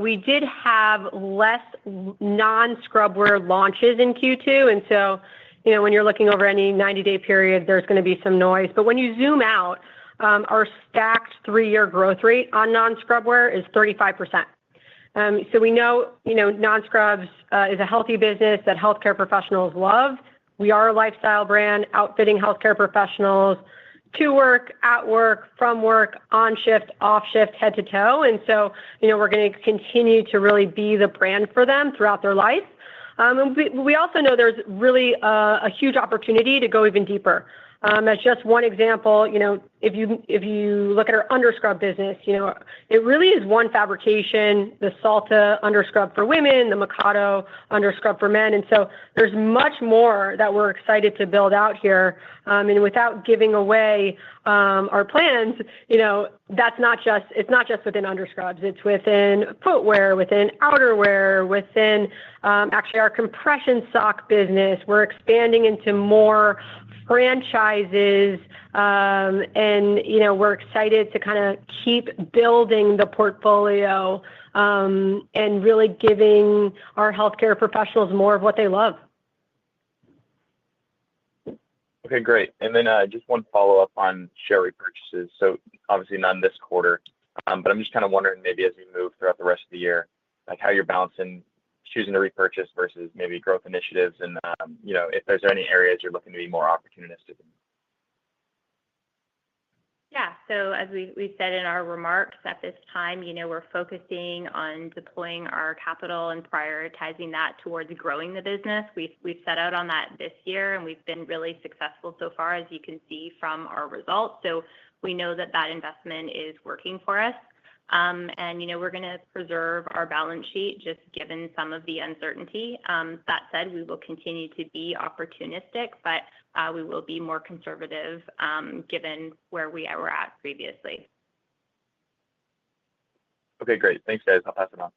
We did have less non-scrubwear launches in Q2. And so, when you're looking over any 90-day period, there's going to be some noise. But when you zoom out, our stacked 3-year growth rate on non-scrubwear is 35%. So we know, non-scrubs is a healthy business that healthcare professionals love. We are a lifestyle brand outfitting healthcare professionals to work, at work, from work, on shift, off shift, head to toe. And so, we're going to continue to really be the brand for them throughout their life. And we also know there's really a huge opportunity to go even deeper. As just one example, if you look at our underscrub business, it really is one fabrication, the Salta underscrub for women, the Mikado underscrub for men. And so there's much more that we're excited to build out here. And without giving away our plans, it's not just within underscrubs. It's within footwear, within outerwear, within actually our compression sock business. We're expanding into more franchises, and we're excited to kind of keep building the portfolio and really giving our healthcare professionals more of what they love. Okay, great. And then just one follow-up on share repurchases. So obviously none this quarter, but I'm just kind of wondering maybe as we move throughout the rest of the year, like how you're balancing choosing to repurchase versus maybe growth initiatives and, if there's any areas you're looking to be more opportunistic in. Yeah, so as we said in our remarks at this time, we're focusing on deploying our capital and prioritizing that towards growing the business. We've set out on that this year, and we've been really successful so far, as you can see from our results. So we know that investment is working for us. And, we're going to preserve our balance sheet just given some of the uncertainty. That said, we will continue to be opportunistic, but we will be more conservative given where we were at previously. Okay, great. Thanks, guys. I'll pass it on.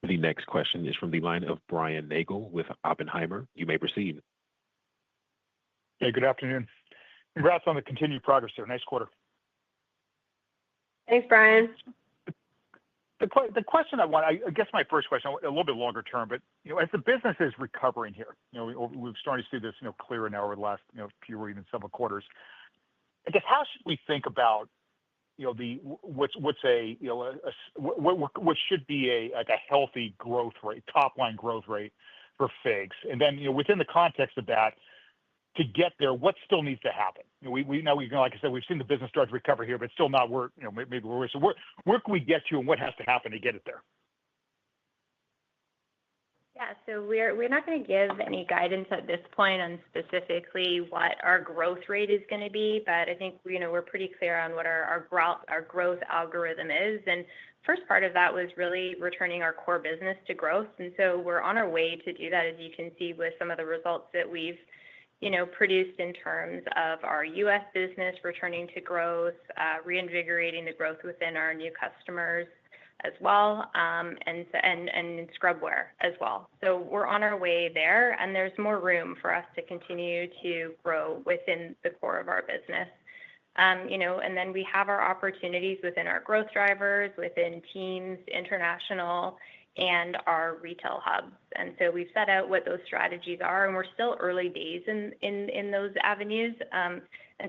The next question is from the line of Brian Nagel with Oppenheimer. You may proceed. Hey, good afternoon. Congrats on the continued progress there. Nice quarter. Thanks, Brian. The question I guess my first question, a little bit longer term, but as the business is recovering here, we're starting to see this clearer now over the last few or even several quarters. I guess how should we think about what should be a healthy growth rate, top line growth rate for FIGS, and then within the context of that, to get there, what still needs to happen? We know, like I said, we've seen the business start to recover here, but still not where, maybe we're. So where can we get to and what has to happen to get it there? Yeah, so we're not going to give any guidance at this point on specifically what our growth rate is going to be, but I think, we're pretty clear on what our growth algorithm is. And first part of that was really returning our core business to growth. And so we're on our way to do that, as you can see with some of the results that we've produced in terms of our U.S. business returning to growth, reinvigorating the growth within our new customers as well, and in scrubwear as well. So we're on our way there, and there's more room for us to continue to grow within the core of our business. And then we have our opportunities within our growth drivers, within teams, international, and our retail hubs. And so we've set out what those strategies are, and we're still early days in those avenues. And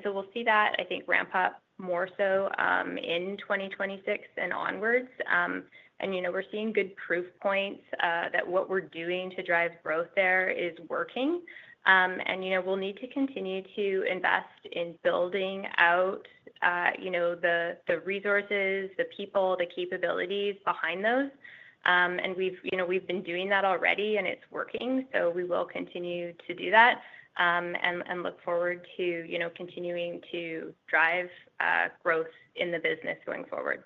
so we'll see that, I think, ramp up more so in 2026 and onwards. And, we're seeing good proof points that what we're doing to drive growth there is working. And, we'll need to continue to invest in building out, the resources, the people, the capabilities behind those. And we've been doing that already, and it's working. So we will continue to do that, and look forward to, continuing to drive growth in the business going forward.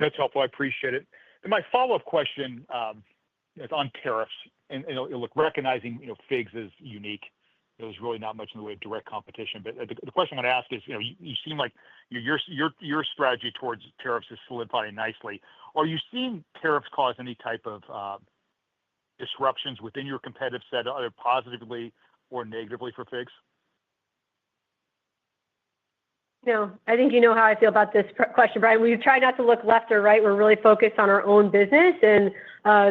That's helpful. I appreciate it. And my follow-up question is on tariffs. And look, recognizing FIGS is unique. There's really not much in the way of direct competition. But the question I'm going to ask is, you seem like your strategy towards tariffs is solidifying nicely. Are you seeing tariffs cause any type of disruptions within your competitive set, either positively or negatively for FIGS? No, I think you know how I feel about this question, Brian. We try not to look left or right. We're really focused on our own business and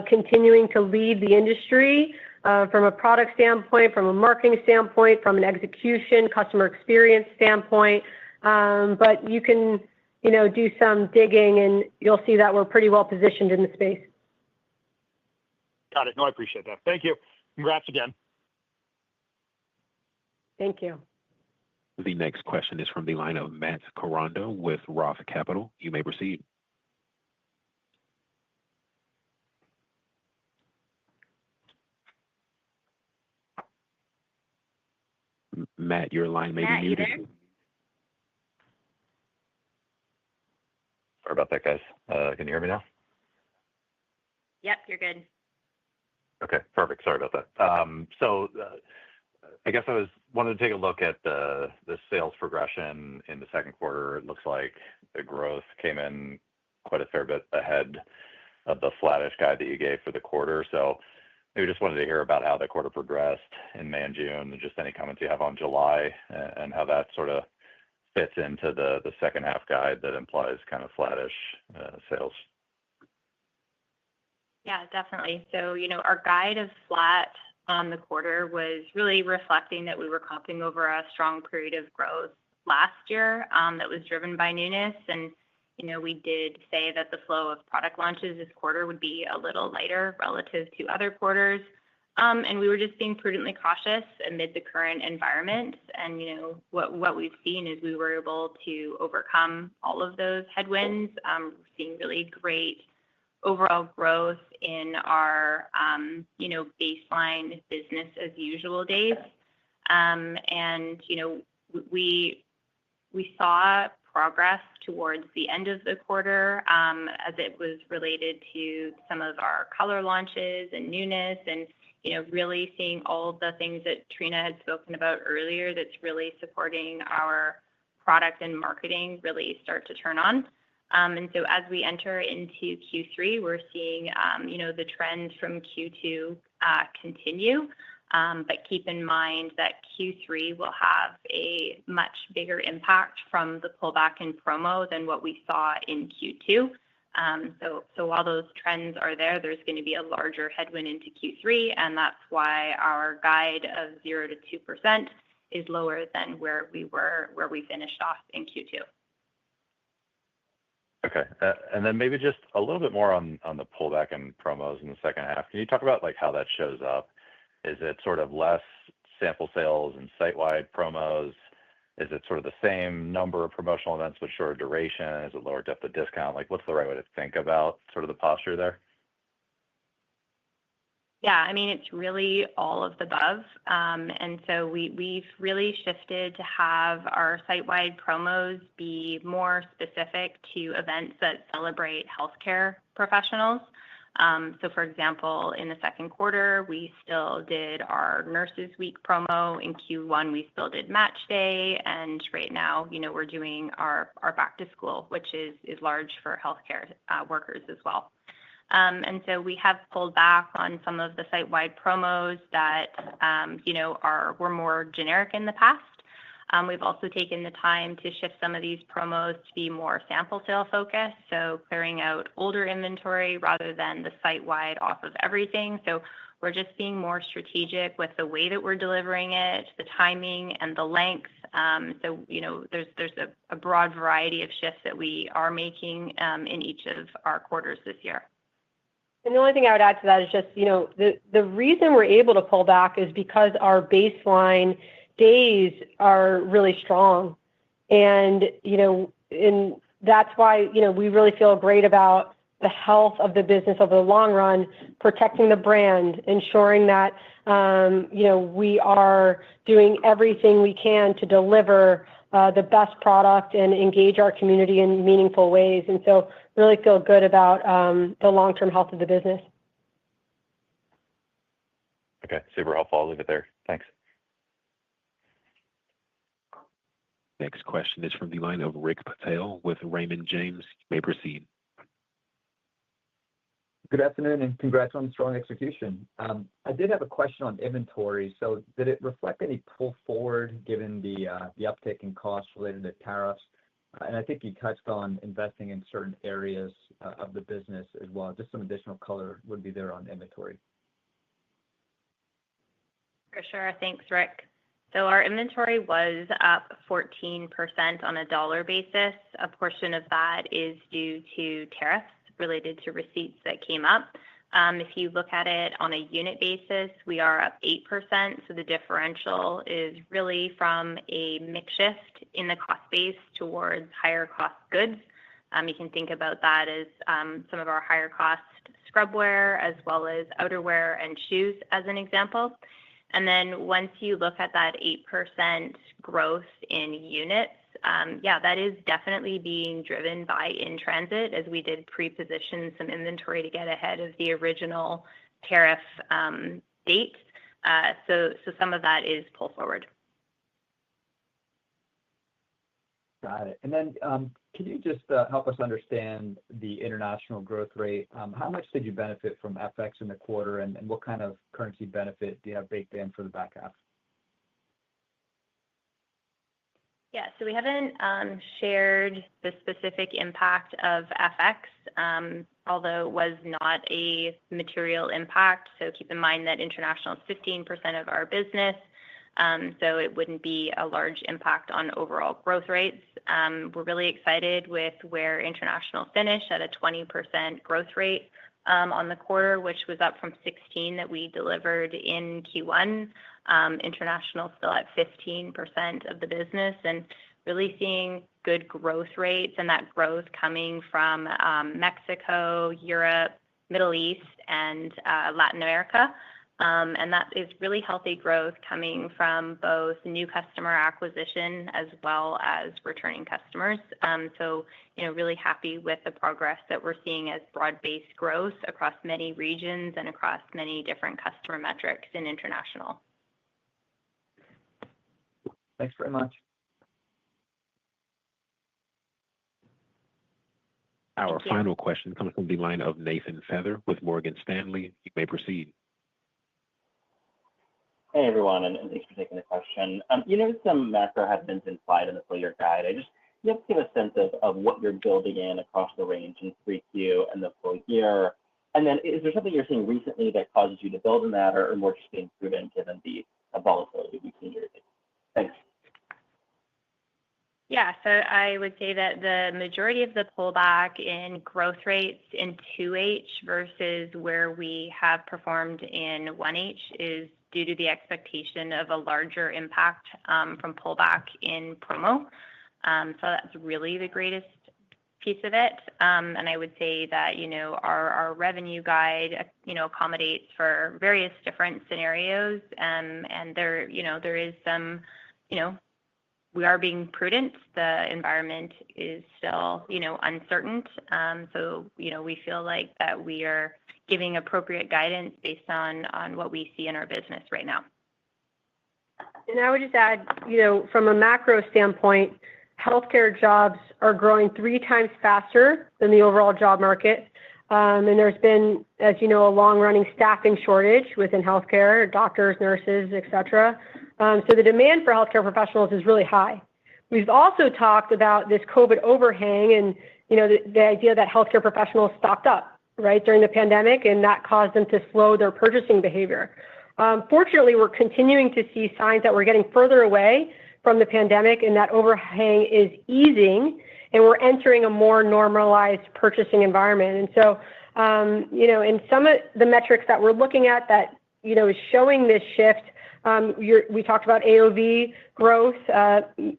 continuing to lead the industry from a product standpoint, from a marketing standpoint, from an execution, customer experience standpoint. But you can, do some digging, and you'll see that we're pretty well positioned in the space. Got it. No, I appreciate that. Thank you. Congrats again. Thank you. The next question is from the line of Matt Koranda with Roth Capital. You may proceed. Matt, your line may be muted. Matt, you Sorry about that, guys. Can you hear me now? Yep, you're good. Okay, perfect. Sorry about that. So I guess I wanted to take a look at the sales progression in the second quarter. It looks like the growth came in quite a fair bit ahead of the flattish guide that you gave for the quarter. So maybe just wanted to hear about how the quarter progressed in May and June, and just any comments you have on July and how that sort of fits into the second half guide that implies kind of flattish sales. Yeah, definitely. So, our guide of flat on the quarter was really reflecting that we were comping over a strong period of growth last year that was driven by newness. And, we did say that the flow of product launches this quarter would be a little lighter relative to other quarters. And we were just being prudently cautious amid the current environment. And, what we've seen is we were able to overcome all of those headwinds. We're seeing really great overall growth in our, baseline business as usual days. And, we saw progress towards the end of the quarter as it was related to some of our color launches and newness, and, really seeing all of the things that Trina had spoken about earlier that's really supporting our product and marketing really start to turn on. And so as we enter into Q3, we're seeing, the trends from Q2 continue. But keep in mind that Q3 will have a much bigger impact from the pullback in promo than what we saw in Q2. So while those trends are there, there's going to be a larger headwind into Q3, and that's why our guide of 0 to 2% is lower than where we finished off in Q2. Okay. And then maybe just a little bit more on the pullback and promos in the second half. Can you talk about how that shows up? Is it sort of less sample sales and site-wide promos? Is it sort of the same number of promotional events but shorter duration? Is it lower depth of discount? What's the right way to think about sort of the posture there? Yeah, I mean, it's really all of the above. And so we've really shifted to have our site-wide promos be more specific to events that celebrate healthcare professionals. So, for example, in the second quarter, we still did our Nurses Week promo. In Q1, we still did Match Day. And right now, we're doing our back to school, which is large for healthcare workers as well. And so we have pulled back on some of the site-wide promos that, were more generic in the past. We've also taken the time to shift some of these promos to be more sample sale focused, so clearing out older inventory rather than the site-wide off of everything. So we're just being more strategic with the way that we're delivering it, the timing, and the length. There's a broad variety of shifts that we are making in each of our quarters this year. And the only thing I would add to that is just, the reason we're able to pull back is because our baseline days are really strong. And that's why, we really feel great about the health of the business over the long run, protecting the brand, ensuring that, we are doing everything we can to deliver the best product and engage our community in meaningful ways. And so really feel good about the long-term health of the business. Okay, super helpful. I'll leave it there. Thanks. Next question is from the line of Rick Patel with Raymond James. You may proceed. Good afternoon and congrats on the strong execution. I did have a question on inventory. So did it reflect any pull forward given the uptick in costs related to tariffs? And I think you touched on investing in certain areas of the business as well. Just some additional color would be there on inventory. For sure. Thanks, Rick. So our inventory was up 14% on a dollar basis. A portion of that is due to tariffs related to receipts that came up. If you look at it on a unit basis, we are up 8%. So the differential is really from a mix shift in the cost base towards higher cost goods. You can think about that as some of our higher cost scrubwear as well as outerwear and shoes as an example. And then once you look at that 8% growth in units, that is definitely being driven by in transit as we did pre-position some inventory to get ahead of the original tariff date. So some of that is pull forward. Got it. And then can you just help us understand the international growth rate? How much did you benefit from FX in the quarter, and what kind of currency benefit do you have baked in for the back half? Yeah, so we haven't shared the specific impact of FX, although it was not a material impact. So keep in mind that international is 15% of our business. So it wouldn't be a large impact on overall growth rates. We're really excited with where international finished at a 20% growth rate on the quarter, which was up from 16% that we delivered in Q1. International still at 15% of the business and really seeing good growth rates, and that growth coming from Mexico, Europe, Middle East, and Latin America. And that is really healthy growth coming from both new customer acquisition as well as returning customers. So, really happy with the progress that we're seeing as broad-based growth across many regions and across many different customer metrics in international. Thanks very much. Our final question comes from the line of Nathan Feather with Morgan Stanley. You may proceed. Hey, everyone, and thanks for taking the question. Some macro headwinds implied in the full year guide. You have to give a sense of what you're building in across the range in 3Q and the full year. And then is there something you're seeing recently that causes you to build in that, or more just being prudent given the volatility we've seen here? Thanks. Yeah, so I would say that the majority of the pullback in growth rates in 2H versus where we have performed in 1H is due to the expectation of a larger impact from pullback in promo. So that's really the greatest piece of it. And I would say that, our revenue guide, accommodates for various different scenarios. And there is some, we are being prudent. The environment is still, uncertain. So, we feel like that we are giving appropriate guidance based on what we see in our business right now. And I would just add, from a macro standpoint, healthcare jobs are growing 3 times faster than the overall job market. And there's been, as you know, a long-running staffing shortage within healthcare, doctors, nurses, et cetera. So the demand for healthcare professionals is really high. We've also talked about this COVID overhang and, the idea that healthcare professionals stocked up, right, during the pandemic, and that caused them to slow their purchasing behavior. Fortunately, we're continuing to see signs that we're getting further away from the pandemic and that overhang is easing, and we're entering a more normalized purchasing environment. And so, in some of the metrics that we're looking at that, is showing this shift, we talked about AOV growth,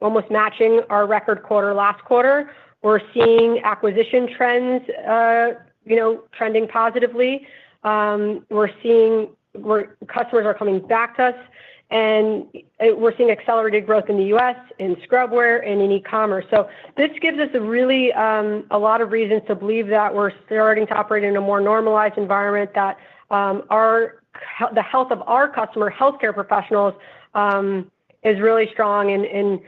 almost matching our record quarter last quarter. We're seeing acquisition trends, trending positively. We're seeing where customers are coming back to us, and we're seeing accelerated growth in the U.S., in scrubwear, and in e-commerce. So this gives us a lot of reasons to believe that we're starting to operate in a more normalized environment, that the health of our customer, healthcare professionals, is really strong, and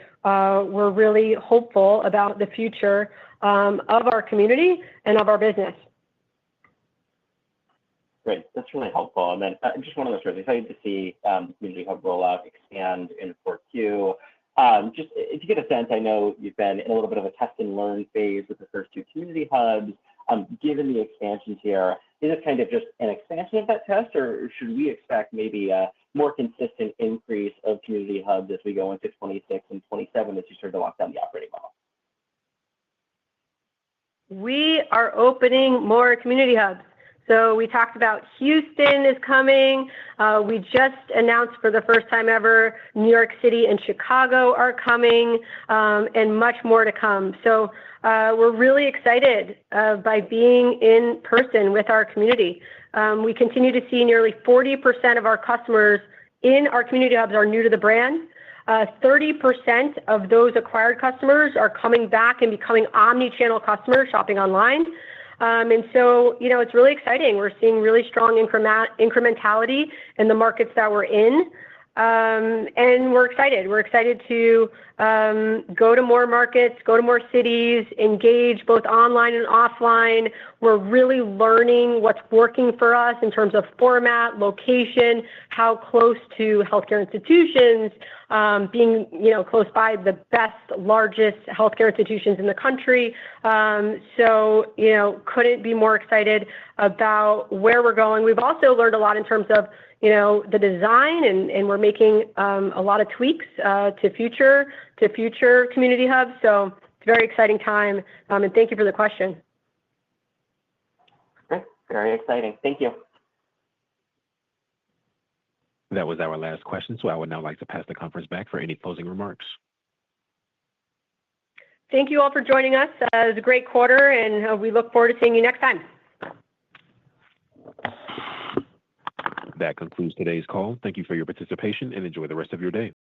we're really hopeful about the future of our community and of our business. Great. That's really helpful. And then just one of those really excited to see Community Hub rollout expand in 4Q. Just if you get a sense, I know you've been in a little bit of a test and learn phase with the first 2 Community Hubs. Given the expansions here, is it kind of just an expansion of that test, or should we expect maybe a more consistent increase of Community Hubs as we go into 26 and 27 as you start to lock down the operating model? We are opening more Community Hubs. So we talked about Houston is coming. We just announced for the first time ever, New York City and Chicago are coming, and much more to come. So we're really excited by being in person with our community. We continue to see nearly 40% of our customers in our Community Hubs are new to the brand. 30% of those acquired customers are coming back and becoming omni-channel customers shopping online. And so, it's really exciting. We're seeing really strong incrementality in the markets that we're in. And we're excited. We're excited to go to more markets, go to more cities, engage both online and offline. We're really learning what's working for us in terms of format, location, how close to healthcare institutions, being, close by the best, largest healthcare institutions in the country. So, couldn't be more excited about where we're going. We've also learned a lot in terms of, the design, and we're making a lot of tweaks to future Community Hubs. So it's a very exciting time, and thank you for the question. Great. Very exciting. Thank you. That was our last question, so I would now like to pass the conference back for any closing remarks. Thank you all for joining us. It was a great quarter, and we look forward to seeing you next time. That concludes today's call. Thank you for your participation and enjoy the rest of your day.